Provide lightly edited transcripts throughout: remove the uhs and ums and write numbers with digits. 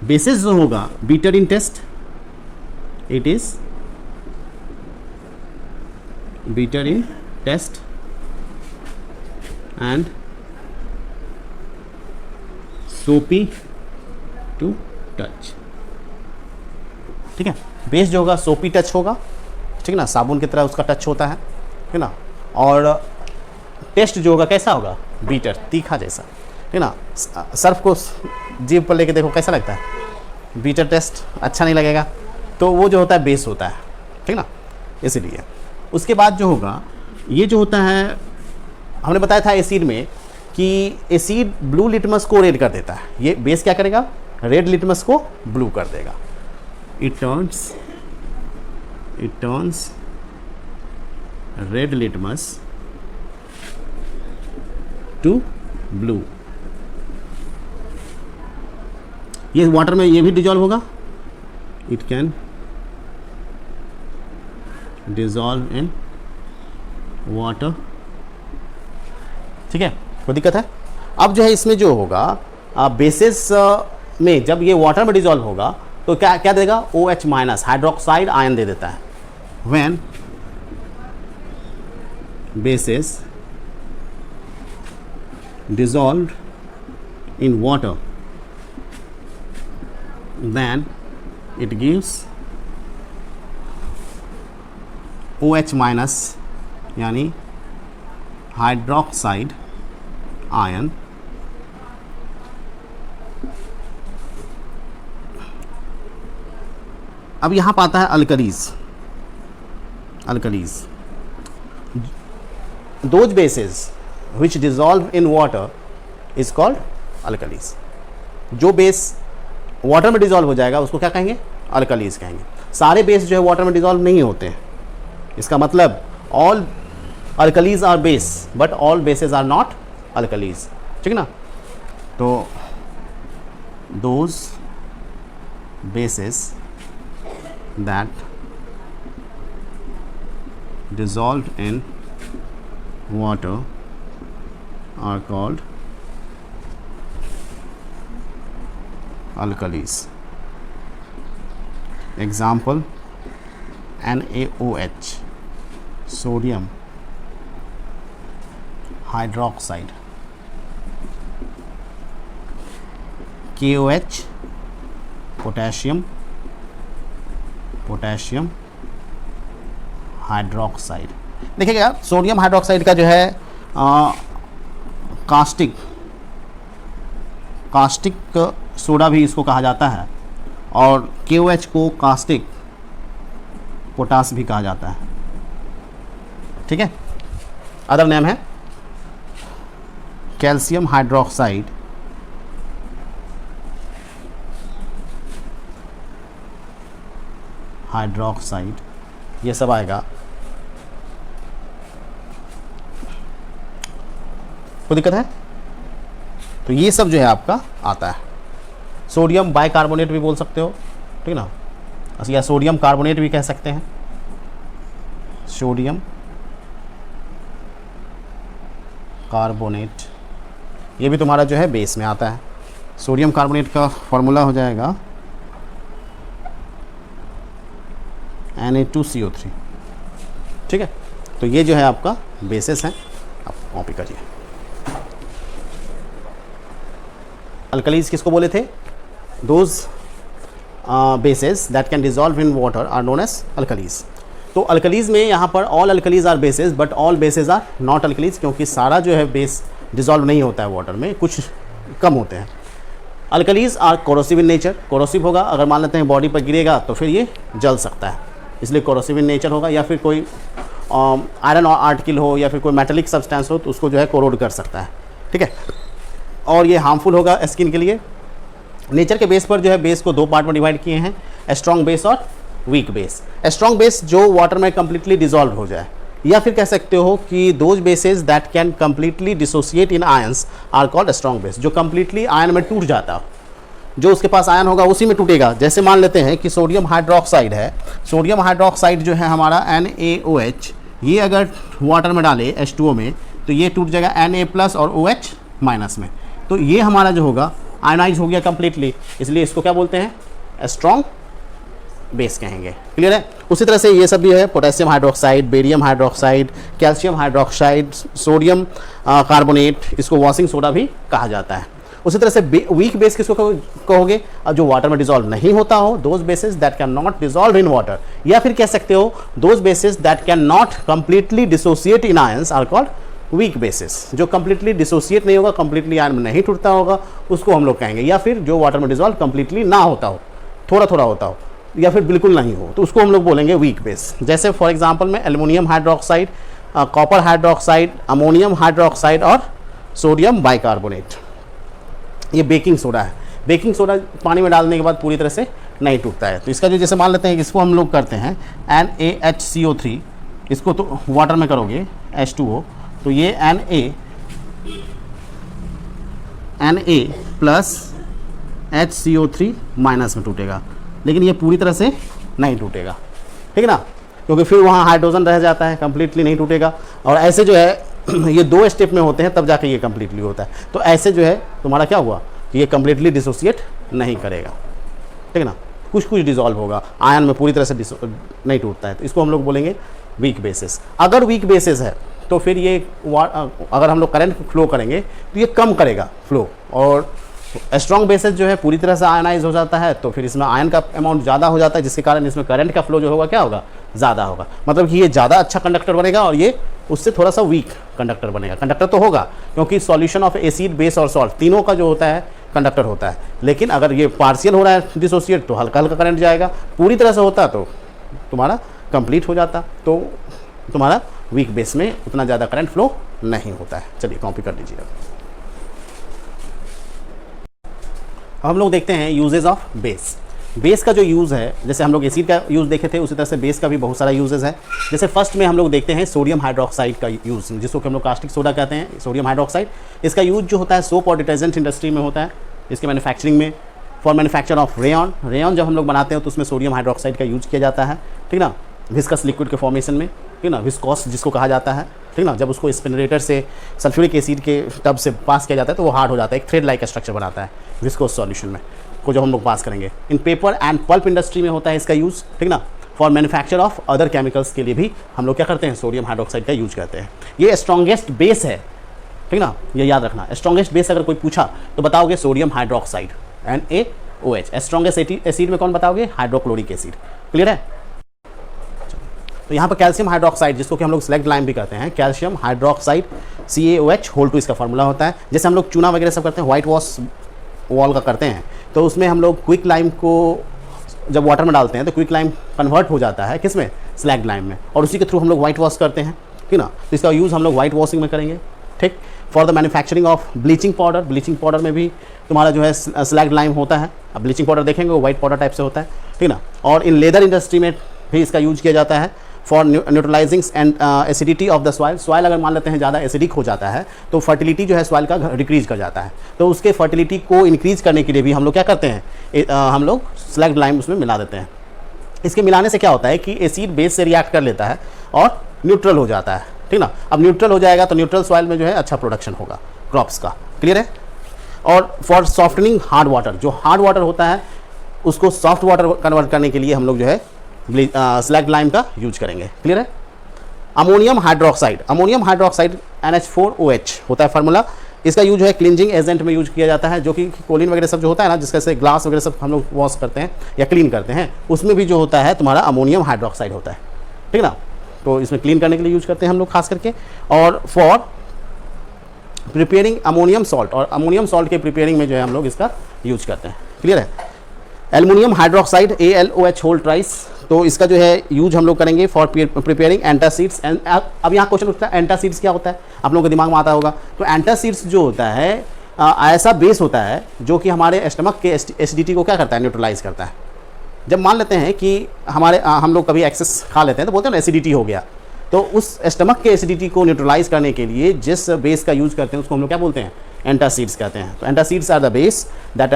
Basis जो होगा bitter in taste, it is bitter in taste and soapy to touch. ठीक है, base जो होगा सोपी टच होगा, ठीक है ना, साबुन की तरह उसका टच होता है, ठीक है ना। और टेस्ट जो होगा कैसा होगा, बीटर, तीखा जैसा, ठीक है ना। सर्फ को जीभ पर लेके देखो कैसा लगता है, बीटर टेस्ट, अच्छा नहीं लगेगा। तो वो जो होता है बेस होता है, ठीक ना, इसीलिए। उसके बाद जो होगा, ये जो होता है, हमने बताया था एसिड में कि एसिड ब्लू लिटमस को रेड कर देता है, ये बेस क्या करेगा, रेड लिटमस को ब्लू कर देगा। It turns red litmus to blue. ये वाटर में ये भी डिजॉल्व होगा, it can dissolve in water, ठीक है, कोई दिक्कत है। अब जो है इसमें जो होगा बेसिस में जब ये वाटर में डिजॉल्व होगा तो क्या क्या देगा, OH माइनस हाइड्रोक्साइड आयन दे देता है। When basis dissolved in water, then it gives OH minus यानी हाइड्रोक्साइड आयन। अब यहाँ पर आता है alkalis. Those bases which dissolve in water is called alkalis। जो बेस वाटर में डिजॉल्व हो जाएगा उसको क्या कहेंगे, अल्कलीज कहेंगे। सारे बेस जो है वाटर में डिजॉल्व नहीं होते हैं, इसका मतलब all alkalis are base but all bases are not alkalis, ठीक ना। तो those bases that dissolved in water are called alkalis। Example, NaOH, sodium hydroxide, KOH, potassium hydroxide. देखिएगा सोडियम हाइड्रोक्साइड का जो है कास्टिक सोडा भी इसको कहा जाता है, और KOH को कास्टिक पोटास भी कहा जाता है, ठीक है। अदर नेम है कैल्शियम हाइड्रोक्साइड, ये सब आएगा। कोई दिक्कत है? तो ये सब जो है आपका आता है। सोडियम बाइकार्बोनेट भी बोल सकते हो, ठीक है ना, या सोडियम कार्बोनेट भी कह सकते हैं। सोडियम कार्बोनेट ये भी तुम्हारा जो है बेस में आता है। सोडियम कार्बोनेट का फॉर्मूला हो जाएगा Na2CO3, ठीक है। तो ये जो है आपका बेसिस हैं, आप कॉपी करिए। अल्कलीज किसको बोले थे? Those bases that can dissolve in water are known as alkalis. तो अल्कलीज में यहाँ पर all alkalis are bases but all bases are not alkalis, क्योंकि सारा जो है बेस डिजॉल्व नहीं होता है वाटर में, कुछ कम होते हैं। Alkalis are corrosive in nature, corrosive होगा, अगर मान लेते हैं बॉडी पर गिरेगा तो फिर ये जल सकता है, इसलिए कोरोसिव इन नेचर होगा। या फिर कोई आयरन आर्टिकल हो या फिर कोई मेटेलिक सब्सटेंस हो तो उसको जो है कोरोड कर सकता है, ठीक है। और ये हार्मफुल होगा स्किन के लिए। नेचर के बेस पर जो है बेस को दो पार्ट में डिवाइड किए हैं, स्ट्रॉन्ग बेस और वीक बेस। स्ट्रॉन्ग बेस जो वाटर में कंप्लीटली डिजॉल्व हो जाए, या फिर कह सकते हो कि those bases that can completely dissociate in ions are called strong base. जो कंप्लीटली आयन में टूट जाता हो, जो उसके पास आयन होगा उसी में टूटेगा। जैसे मान लेते हैं कि सोडियम हाइड्रोक्साइड है, सोडियम हाइड्रोक्साइड जो है हमारा NaOH, ये अगर वाटर में डाले H2O में तो ये टूट जाएगा Na+ और OH- में। तो ये हमारा जो होगा आयनाइज हो गया कंप्लीटली, इसलिए इसको क्या बोलते हैं, स्ट्रॉन्ग बेस कहेंगे। क्लियर है। उसी तरह से ये सब भी है, potassium hydroxide, barium hydroxide, calcium hydroxide, sodium carbonate, इसको वॉशिंग सोडा भी कहा जाता है। उसी तरह से वीक बेस किसको कहोगे, अब जो वाटर में डिसॉल्व नहीं होता हो, those bases that can not dissolve in water, या फिर कह सकते हो those bases that can not completely dissociate in ions are called weak bases. जो कंप्लीटली डिसोसिएट नहीं होगा, कंप्लीटली आयन में नहीं टूटता होगा, उसको हम लोग कहेंगे। या फिर जो वाटर में डिसॉल्व कंप्लीटली ना होता हो, थोड़ा थोड़ा होता हो, या फिर बिल्कुल नहीं हो, तो उसको हम लोग बोलेंगे वीक बेस। जैसे फॉर एग्जांपल में aluminium hydroxide, copper hydroxide, ammonium hydroxide और सोडियम बाइकार्बोनेट, ये बेकिंग सोडा है। बेकिंग सोडा पानी में डालने के बाद पूरी तरह से नहीं टूटता है। तो इसका जो, जैसे मान लेते हैं इसको हम लोग करते हैं NaHCO3, इसको तो वाटर में करोगे H2O, तो ये Na प्लस HCO3 माइनस में टूटेगा, लेकिन ये पूरी तरह से नहीं टूटेगा, ठीक है ना, क्योंकि फिर वहाँ हाइड्रोजन रह जाता है, कंप्लीटली नहीं टूटेगा। और ऐसे जो है ये 2 स्टेप में होते हैं, तब जाके ये कंप्लीटली होता है। तो ऐसे जो है तुम्हारा क्या हुआ कि ये कंप्लीटली डिसोसिएट नहीं करेगा, ठीक है ना, कुछ कुछ डिसॉल्व होगा, आयन में पूरी तरह से नहीं टूटता है। तो इसको हम लोग बोलेंगे वीक बेसिस। अगर वीक बेसिस है तो फिर ये अगर हम लोग करंट फ्लो करेंगे तो ये कम करेगा फ्लो, और स्ट्रॉन्ग बेसिस जो है पूरी तरह से आयनाइज हो जाता है, तो फिर इसमें आयन का अमाउंट ज़्यादा हो जाता है, जिसके कारण इसमें करंट का फ्लो जो होगा क्या होगा, ज़्यादा होगा। मतलब कि ये ज़्यादा अच्छा कंडक्टर बनेगा और ये उससे थोड़ा सा वीक कंडक्टर बनेगा। कंडक्टर तो होगा क्योंकि सॉल्यूशन ऑफ एसिड, बेस और सॉल्ट तीनों का जो होता है कंडक्टर होता है, लेकिन अगर ये पार्शियल हो रहा है डिसोसिएट तो हल्का हल्का करंट जाएगा, पूरी तरह से होता तो तुम्हारा कंप्लीट हो जाता, तो तुम्हारा वीक बेस में उतना ज़्यादा करंट फ्लो नहीं होता है। चलिए कॉपी कर लीजिए। हम लोग देखते हैं यूजेस ऑफ बेस। बेस का जो यूज़ है, जैसे हम लोग एसिड का यूज़ देखे थे, उसी तरह से बेस का भी बहुत सारा यूजेस है। जैसे फर्स्ट में हम लोग देखते हैं सोडियम हाइड्रोक्साइड का यूज़, जिसको हम लोग कास्टिक सोडा कहते हैं, सोडियम हाइड्रोक्साइड। इसका यूज़ जो होता है सोप और डिटर्जेंट इंडस्ट्री में होता है, इसके मैन्युफैक्चरिंग में, for manufacture of rayon. Rayon जब हम लोग बनाते हैं तो उसमें सोडियम हाइड्रोक्साइड का यूज़ किया जाता है, ठीक ना, विस्कस लिक्विड के फॉर्मेशन में, ठीक ना, विस्कोस जिसको कहा जाता है, ठीक ना। जब उसको स्पिनरेटर से सल्फ्यूरिक एसिड के टब से पास किया जाता है तो वो हार्ड हो जाता है, एक थ्रेड लाइक स्ट्रक्चर बनाता है विस्कोस सॉल्यूशन में, को जब हम लोग पास करेंगे। इन पेपर एंड पल्प इंडस्ट्री में होता है इसका यूज़, ठीक ना। For manufacture of other chemicals के लिए भी हम लोग क्या करते हैं, सोडियम हाइड्रोक्साइड का यूज करते हैं। ये स्ट्रॉन्गेस्ट बेस है, ठीक ना, ये याद रखना। स्ट्रॉन्गेस्ट बेस अगर कोई पूछा तो बताओगे sodium hydroxide, NaOH। Strongest acid में कौन बताओगे, हाइड्रोक्लोरिक एसिड। क्लियर है। तो यहाँ पर कैल्शियम हाइड्रोक्साइड, जिसको कि हम लोग सेलेक्ट लाइम भी कहते हैं, कैल्शियम हाइड्रोक्साइड CaOH इसका फार्मूला होता है। जैसे हम लोग चूना वगैरह सब करते हैं, वाइट वॉश वॉल का करते हैं, तो उसमें हम लोग क्विक लाइम को जब वाटर में डालते हैं तो क्विक लाइम कन्वर्ट हो जाता है किसमें, स्लैग लाइम में, और उसी के थ्रू हम लोग वाइट वॉश करते हैं, ठीक ना। तो इसका यूज़ हम लोग वाइट वॉशिंग में करेंगे, ठीक। For the manufacturing of bleaching powder, bleaching powder में भी तुम्हारा जो है स्लैग लाइम होता है। अब ब्लीचिंग पाउडर देखेंगे वो वाइट पाउडर टाइप से होता है, ठीक ना। और इन लेदर इंडस्ट्री में भी इसका यूज किया जाता है for neutralising and acidity of the soil. Soil अगर मान लेते हैं ज़्यादा एसिडिक हो जाता है तो फर्टिलिटी जो है सॉइल का डिक्रीज कर जाता है, तो उसके फर्टिलिटी को इंक्रीज करने के लिए भी हम लोग क्या करते हैं, हम लोग स्लैग लाइम उसमें मिला देते हैं। इसके मिलाने से क्या होता है कि एसिड बेस से रिएक्ट कर लेता है और न्यूट्रल हो जाता है, ठीक ना। अब न्यूट्रल हो जाएगा तो न्यूट्रल सॉइल में जो है अच्छा प्रोडक्शन होगा क्रॉप्स का। क्लियर है। और फॉर सॉफ्टनिंग हार्ड वाटर, जो हार्ड वाटर होता है उसको सॉफ्ट वाटर कन्वर्ट करने के लिए हम लोग जो है स्लैग लाइम का यूज करेंगे। क्लियर है। Ammonium hydroxide, ammonium hydroxide NH4OH होता है फार्मूला। इसका यूज है क्लींजिंग एजेंट में यूज किया जाता है, जो कि कोलिन वगैरह सब जो होता है ना, जिसका से ग्लास वगैरह सब हम लोग वॉश करते हैं या क्लीन करते हैं, उसमें भी जो होता है तुम्हारा अमोनियम हाइड्रोक्साइड होता है, ठीक ना। तो इसमें क्लीन करने के लिए यूज करते हैं हम लोग खास करके। और फॉर प्रिपेयरिंग अमोनियम सॉल्ट, और अमोनियम सॉल्ट के प्रिपेयरिंग में जो है हम लोग इसका यूज करते हैं। क्लियर है। एल्युमिनियम हाइड्रोक्साइड AlOH, तो इसका जो है यूज हम लोग करेंगे फॉर प्रिपेयरिंग एंटासिड्स। अब यहाँ क्वेश्चन उठता है एंटासिड्स क्या होता है, आप लोगों के दिमाग में आता होगा। तो एंटासिड्स जो होता है ऐसा बेस होता है जो कि हमारे स्टमक के एसिडिटी को क्या करता है, न्यूट्रलाइज करता है। जब मान लेते हैं कि हम लोग कभी एक्सेस खा लेते हैं तो बोलते हैं ना एसिडिटी हो गया, तो उस स्टमक के एसिडिटी को न्यूट्रलाइज करने के लिए जिस बेस का यूज करते हैं उसको हम लोग क्या बोलते हैं, एंटासिड्स कहते हैं। तो antacids are the base that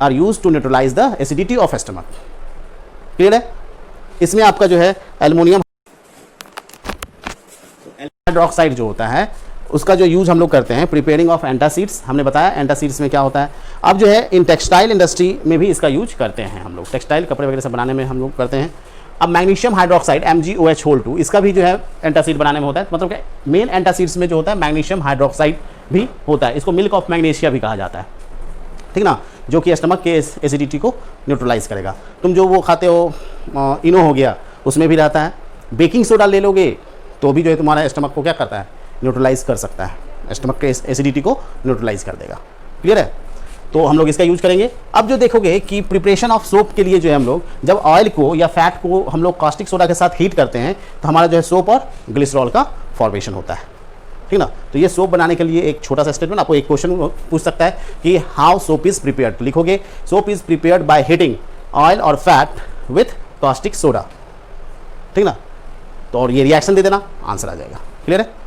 are used to neutralise the acidity of stomach. Clear है। इसमें आपका जो है एल्युमिनियम हाइड्रोक्साइड जो होता है उसका जो यूज हम लोग करते हैं प्रिपेयरिंग ऑफ एंटासिड्स, हमने बताया एंटासिड्स में क्या होता है। अब जो है इन टेक्सटाइल इंडस्ट्री में भी इसका यूज करते हैं हम लोग, टेक्सटाइल कपड़े वगैरह से बनाने में हम लोग करते हैं। अब मैग्नीशियम हाइड्रोक्साइड MgOH2 इसका भी जो है एंटासिड बनाने में होता है, मतलब कि मेन एंटासिड्स में जो होता है मैग्नीशियम हाइड्रोक्साइड भी होता है, इसको मिल्क ऑफ मैग्नीशिया भी कहा जाता है, ठीक ना, जो कि स्टमक के एसिडिटी को न्यूट्रलाइज करेगा। तुम जो वो खाते हो इनो हो गया, उसमें भी रहता है। बेकिंग सोडा ले लोगे तो भी जो है तुम्हारा स्टमक को क्या करता है, न्यूट्रलाइज कर सकता है, स्टमक के एसिडिटी को न्यूट्रलाइज कर देगा। क्लियर है? तो हम लोग इसका यूज करेंगे। अब जो देखोगे कि प्रिपरेशन ऑफ सोप के लिए जो है हम लोग जब ऑयल को या फैट को हम लोग कास्टिक सोडा के साथ हीट करते हैं तो हमारा जो है सोप और ग्लिसरॉल का फॉर्मेशन होता है, ठीक ना। तो ये सोप बनाने के लिए एक छोटा सा स्टेटमेंट, आपको एक क्वेश्चन पूछ सकता है कि हाउ सोप इज प्रिपेयर्ड, तो लिखोगे soap is prepared by heating oil और फैट विथ कास्टिक सोडा, ठीक ना। तो और ये रिएक्शन दे देना, आंसर आ जाएगा। क्लियर है?